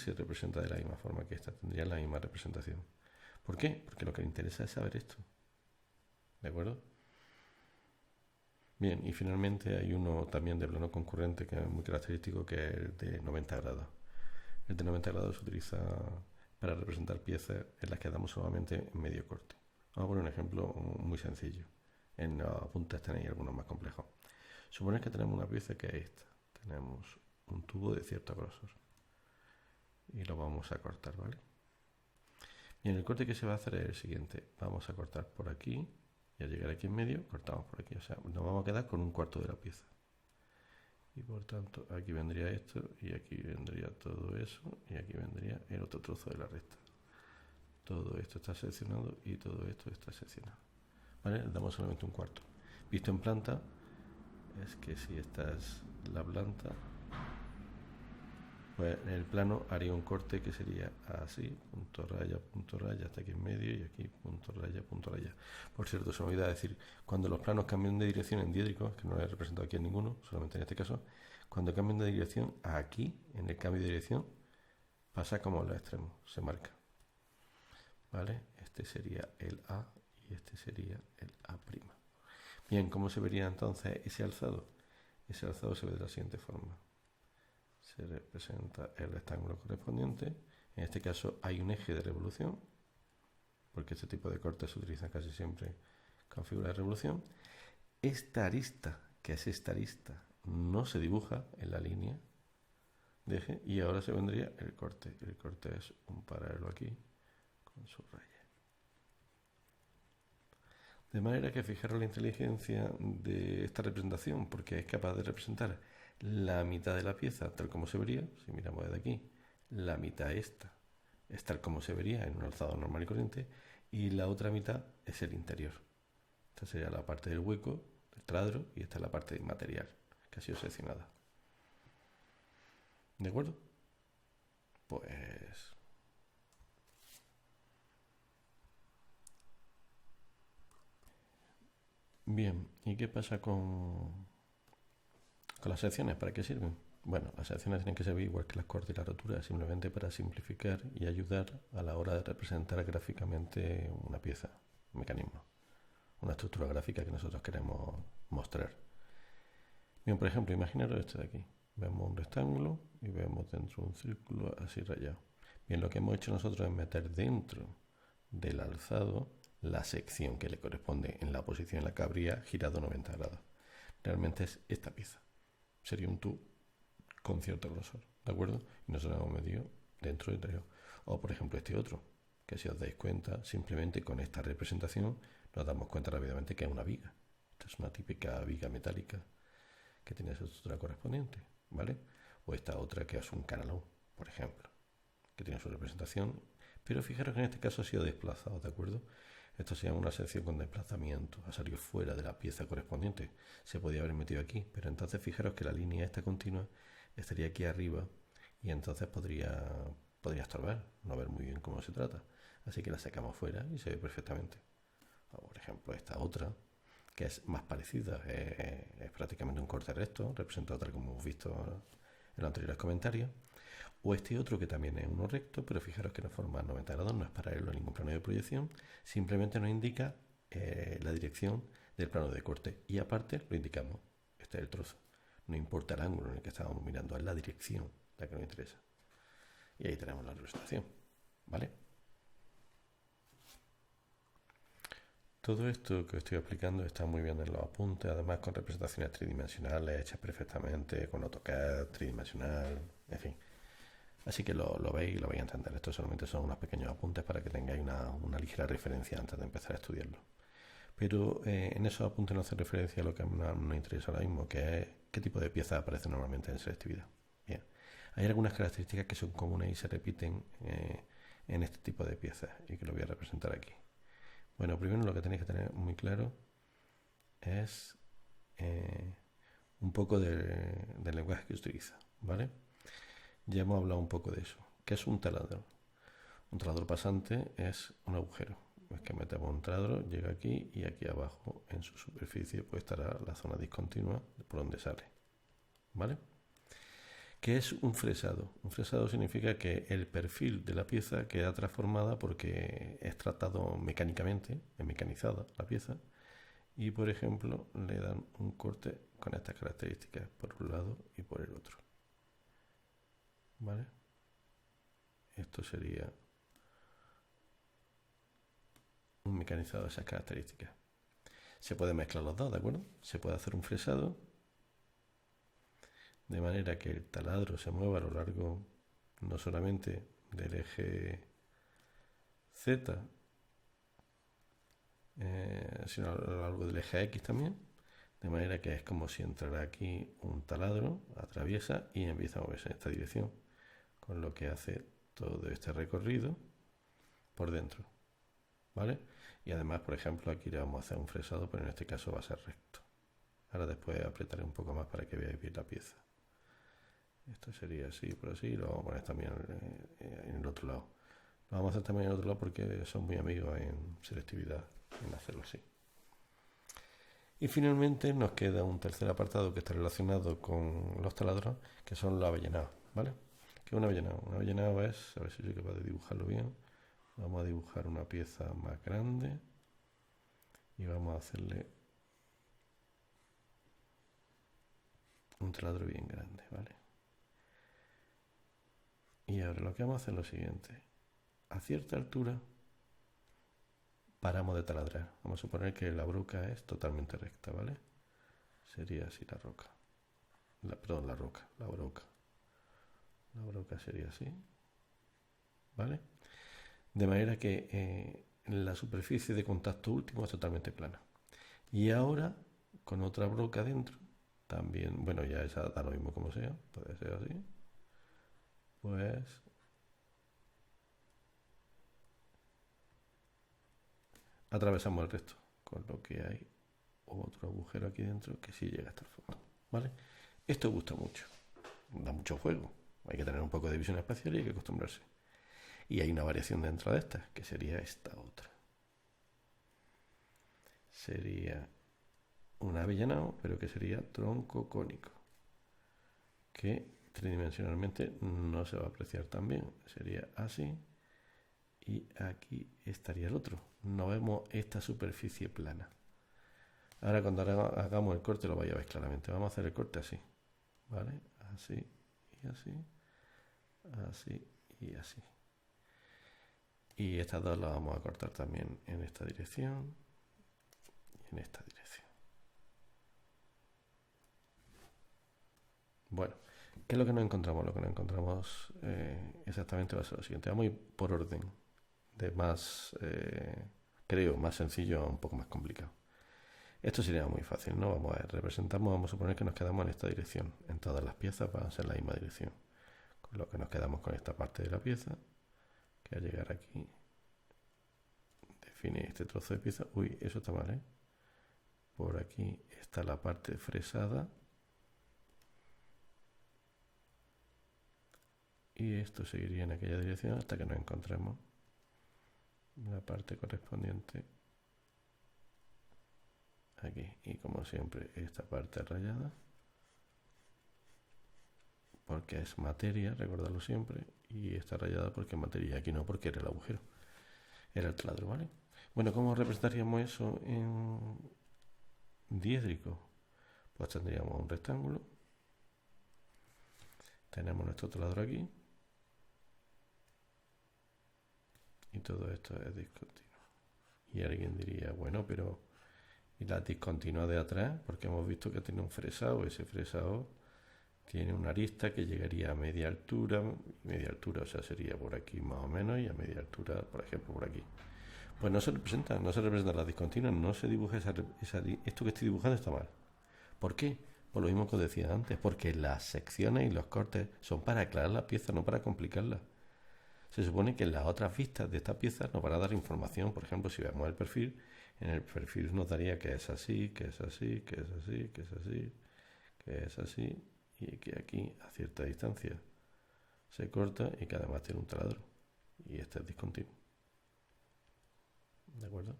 se representa de la misma forma que esta, tendría la misma representación. ¿Por qué? Porque lo que le interesa es saber esto. ¿De acuerdo? Bien, y finalmente hay uno también de plano concurrente que es muy característico, que es el de 90 grados. El de 90 grados se utiliza para representar piezas en las que damos solamente medio corte. Vamos a poner un ejemplo muy sencillo. En los apuntes tenéis algunos más complejos. Suponer que tenemos una pieza que es esta. Tenemos un tubo de cierto grosor y lo vamos a cortar, ¿vale? Bien, el corte que se va a hacer es el siguiente. Vamos a cortar por aquí y al llegar aquí en medio cortamos por aquí. O sea, nos vamos a quedar con un cuarto de la pieza. Y por tanto, aquí vendría esto y aquí vendría todo eso y aquí vendría el otro trozo de la recta. Todo esto está seccionado y todo esto está seccionado. ¿Vale? Le damos solamente un cuarto. Visto en planta, es que si esta es la planta, pues en el plano haría un corte que sería así, punto raya, hasta aquí en medio y aquí punto raya. Por cierto, se me olvida decir, cuando los planos cambian de dirección en diédricos, que no lo he representado aquí en ninguno, solamente en este caso, cuando cambian de dirección, aquí, en el cambio de dirección, pasa como en los extremos, se marca. ¿Vale? Este sería el A y este sería el A'. Bien, ¿cómo se vería entonces ese alzado? Ese alzado se ve de la siguiente forma. Se representa el rectángulo correspondiente. En este caso hay un eje de revolución, porque este tipo de cortes se utiliza casi siempre con figura de revolución. Esta arista, que es esta arista, no se dibuja en la línea de eje y ahora se vendría el corte. El corte es un paralelo aquí con su raya. De manera que fijaros la inteligencia de esta representación, porque es capaz de representar la mitad de la pieza tal como se vería, si miramos desde aquí, la mitad esta es tal como se vería en un alzado normal y corriente, y la otra mitad es el interior. Esta sería la parte del hueco, del tradro, y esta es la parte material, que ha sido seccionada. ¿De acuerdo? Pues... Bien, ¿y qué pasa con las secciones? ¿Para qué sirven? Bueno, las secciones tienen que servir igual que las cortes y las roturas, simplemente para simplificar y ayudar a la hora de representar gráficamente una pieza, un mecanismo, una estructura gráfica que nosotros queremos mostrar. Bien, por ejemplo, imaginaros esto de aquí. Vemos un rectángulo y vemos dentro un círculo así rayado. Bien, lo que hemos hecho nosotros es meter dentro del alzado la sección que le corresponde en la posición en la que habría girado 90 grados. Realmente es esta pieza. Sería un tubo con cierto grosor, ¿de acuerdo? Y nosotros hemos medido dentro del interior. O por ejemplo este otro, que si os dais cuenta, simplemente con esta representación nos damos cuenta rápidamente que es una viga. Esta es una típica viga metálica que tiene su estructura correspondiente, ¿vale? O esta otra que es un canalón, por ejemplo, que tiene su representación, pero fijaros que en este caso ha sido desplazado, ¿de acuerdo? Esto se llama una sección con desplazamiento, ha salido fuera de la pieza correspondiente. Se podía haber metido aquí, pero entonces fijaros que la línea esta continua estaría aquí arriba y entonces podría estorbar, no ver muy bien cómo se trata. Así que la sacamos fuera y se ve perfectamente. O, por ejemplo, esta otra, que es más parecida, es prácticamente un corte recto, representado tal como hemos visto en los anteriores comentarios. O este otro que también es uno recto, pero fijaros que no forma 90 grados, no es paralelo a ningún plano de proyección, simplemente nos indica la dirección del plano de corte y aparte lo indicamos, este es el trozo. No importa el ángulo en el que estábamos mirando, es la dirección la que nos interesa. Y ahí tenemos la representación, ¿vale? Todo esto que estoy explicando está muy bien en los apuntes, además con representaciones tridimensionales hechas perfectamente, con AutoCAD tridimensional, en fin. Así que lo veis y lo vais a entender. Estos solamente son unos pequeños apuntes para que tengáis una ligera referencia antes de empezar a estudiarlo. Pero en esos apuntes no hace referencia a lo que nos interesa ahora mismo, que es qué tipo de piezas aparecen normalmente en selectividad. Bien, hay algunas características que son comunes y se repiten en este tipo de piezas y que lo voy a representar aquí. Bueno, primero lo que tenéis que tener muy claro es un poco del lenguaje que utiliza, ¿vale? Ya hemos hablado un poco de eso. ¿Qué es un taladro? Un taladro pasante es un agujero. Es que metemos un taladro, llega aquí y aquí abajo en su superficie pues estará la zona discontinua por donde sale. ¿Vale? ¿Qué es un fresado? Un fresado significa que el perfil de la pieza queda transformada porque es tratado mecánicamente, es mecanizada la pieza, y por ejemplo le dan un corte con estas características por un lado y por el otro. ¿Vale? Esto sería un mecanizado de esas características. Se puede mezclar los dos, ¿de acuerdo? Se puede hacer un fresado de manera que el taladro se mueva a lo largo no solamente del eje Z, sino a lo largo del eje X también, de manera que es como si entrara aquí un taladro, atraviesa y empieza a moverse en esta dirección, con lo que hace todo este recorrido por dentro, ¿vale? Y además, por ejemplo, aquí le vamos a hacer un fresado, pero en este caso va a ser recto. Ahora después apretaré un poco más para que veáis bien la pieza. Esto sería así, por así, y lo vamos a poner también en el otro lado. Lo vamos a hacer también en el otro lado porque son muy amigos en selectividad, en hacerlo así. Y finalmente nos queda un tercer apartado que está relacionado con los taladros, que son los avellaнаdos, ¿vale? ¿Qué es un avellanado? Un avellanado es, a ver si soy capaz de dibujarlo bien. Vamos a dibujar una pieza más grande y vamos a hacerle un taladro bien grande, ¿vale? Y ahora lo que vamos a hacer es lo siguiente. A cierta altura paramos de taladrar. Vamos a suponer que la broca es totalmente recta, ¿vale? Sería así la roca. Perdón, la broca. La broca sería así, ¿vale? De manera que la superficie de contacto último es totalmente plana. Y ahora, con otra broca dentro, también, bueno, ya esa da lo mismo como sea, puede ser así, pues atravesamos el resto, con lo que hay otro agujero aquí dentro que sí llega hasta el fondo, ¿vale? Esto gusta mucho, da mucho juego, hay que tener un poco de visión espacial y hay que acostumbrarse. Y hay una variación dentro de esta, que sería esta otra. Sería un avellanado, pero que sería tronco cónico, que tridimensionalmente no se va a apreciar tan bien. Sería así y aquí estaría el otro. No vemos esta superficie plana. Ahora cuando hagamos el corte lo vais a ver claramente. Vamos a hacer el corte así, ¿vale? Así y así, así y así. Y estas dos las vamos a cortar también en esta dirección y en esta dirección. Bueno, ¿qué es lo que nos encontramos? Lo que nos encontramos exactamente va a ser lo siguiente. Vamos a ir por orden, de más, creo, más sencillo a un poco más complicado. Esto sería muy fácil, ¿no? Vamos a ver, representamos, vamos a suponer que nos quedamos en esta dirección. En todas las piezas van a ser la misma dirección. Con lo que nos quedamos con esta parte de la pieza, que al llegar aquí, define este trozo de pieza. Uy, eso está mal, ¿eh? Por aquí está la parte fresada. Y esto seguiría en aquella dirección hasta que nos encontremos la parte correspondiente aquí. Y como siempre, esta parte rayada, porque es materia, recordadlo siempre, y está rayada porque es materia. Aquí no, porque era el agujero, era el taladro, ¿vale? Bueno, ¿cómo representaríamos eso en diédrico? Pues tendríamos un rectángulo, tenemos nuestro taladro aquí, y todo esto es discontinuo. Y alguien diría, bueno, pero ¿y la discontinua de atrás? Porque hemos visto que tiene un fresado, ese fresado tiene una arista que llegaría a media altura, o sea, sería por aquí más o menos, y a media altura, por ejemplo, por aquí. Pues no se representa la discontinua, no se dibuja esto que estoy dibujando está mal. ¿Por qué? Por lo mismo que os decía antes, porque las secciones y los cortes son para aclarar la pieza, no para complicarla. Se supone que en las otras vistas de esta pieza nos van a dar información, por ejemplo, si vemos el perfil, en el perfil nos daría que es así, que es así, que es así, que es así, que es así, y que aquí a cierta distancia se corta y que además tiene un taladro. Y este es discontinuo. ¿De acuerdo?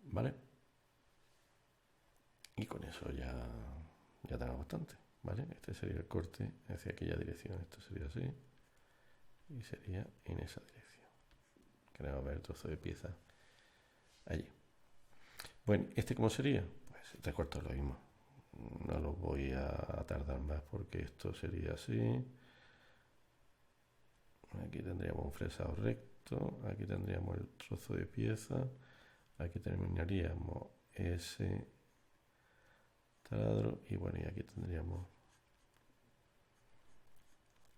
¿Vale? Y con eso ya tenemos bastante. ¿vale? Este sería el corte hacia aquella dirección. Esto sería así y sería en esa dirección. Queremos ver el trozo de pieza allí. Bueno, ¿este cómo sería? Pues recorto lo mismo. No lo voy a tardar más porque esto sería así. Aquí tendríamos un fresado recto. Aquí tendríamos el trozo de pieza. Aquí terminaríamos ese taladro. Y bueno, y aquí tendríamos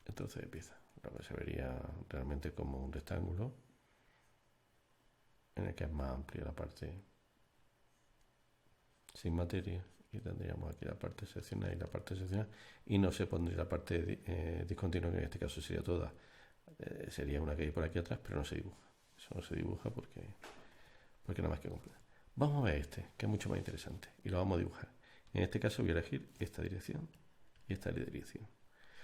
el trozo de pieza. Lo que se vería realmente como un rectángulo en el que es más amplia la parte sin materia. Y tendríamos aquí la parte seccional y la parte seccional. Y no se pondría la parte discontinua, que en este caso sería toda. Sería una que hay por aquí atrás, pero no se dibuja. Eso no se dibuja porque nada más que completar. Vamos a ver este, que es mucho más interesante. Y lo vamos a dibujar. En este caso voy a elegir esta dirección y esta dirección.